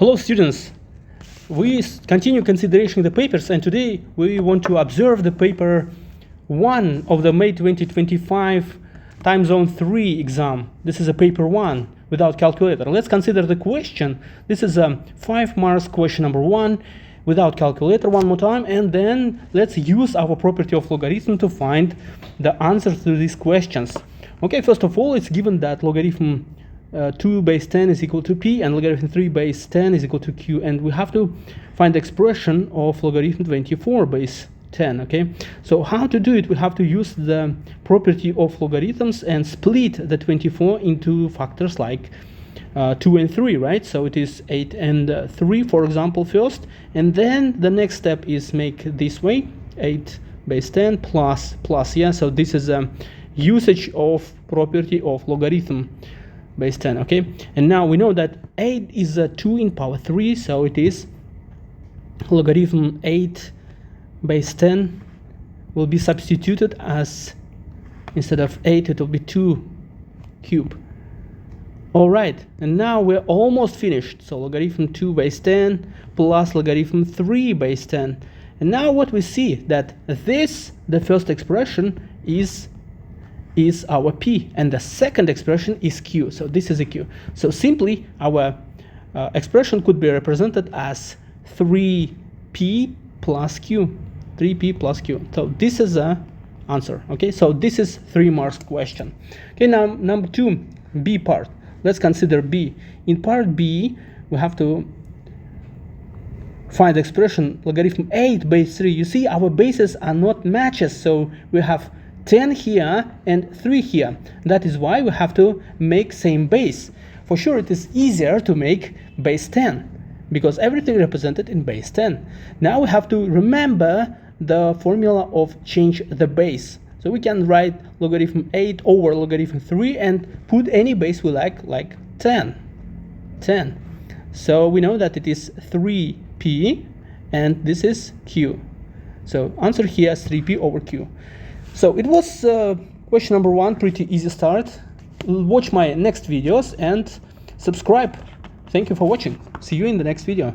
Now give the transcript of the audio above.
Hello students, we continue considering the papers, and today we want to observe the paper 1 of the May 2025 time zone 3 exam. This is a paper 1 without calculator. Let's consider the question. This is a 5 marks question number 1 without calculator one more time, and then let's use our property of logarithm to find the answers to these questions. Okay, first of all, it's given that logarithm 2 base 10 is equal to p and logarithm 3 base 10 is equal to q, and we have to find the expression of logarithm 24 base 10. Okay, so how to do it? We have to use the property of logarithms and split the 24 into factors like 2 and 3, right? So it is 8 and 3, for example, first, and then the next step is make this way, 8 base 10 plus, yeah, so this is a usage of property of logarithm base 10. Okay, and now we know that 8 is 2 in power 3, so it is logarithm 8 base 10 will be substituted as, instead of 8 it will be 2 cube. All right, and now we're almost finished. So logarithm 2 base 10 plus logarithm 3 base 10, and now what we see that this, the first expression is our p, and the second expression is q. So this is a q. So simply our expression could be represented as 3p plus q. 3p plus q. So this is the answer. Okay, so this is 3 marks question. Okay, now number 2, b part. Let's consider b. In part b, we have to find the expression logarithm 8 base 3. You see, our bases are not matches, so we have 10 here and 3 here. That is why we have to make same base. For sure, it is easier to make base 10 because everything represented in base 10. Now we have to remember the formula of change the base. So we can write logarithm 8 over logarithm 3 and put any base we like 10. So we know that it is 3p and this is q. So answer here is 3p over q. So it was question number 1, pretty easy start. Watch my next videos and subscribe. Thank you for watching. See you in the next video.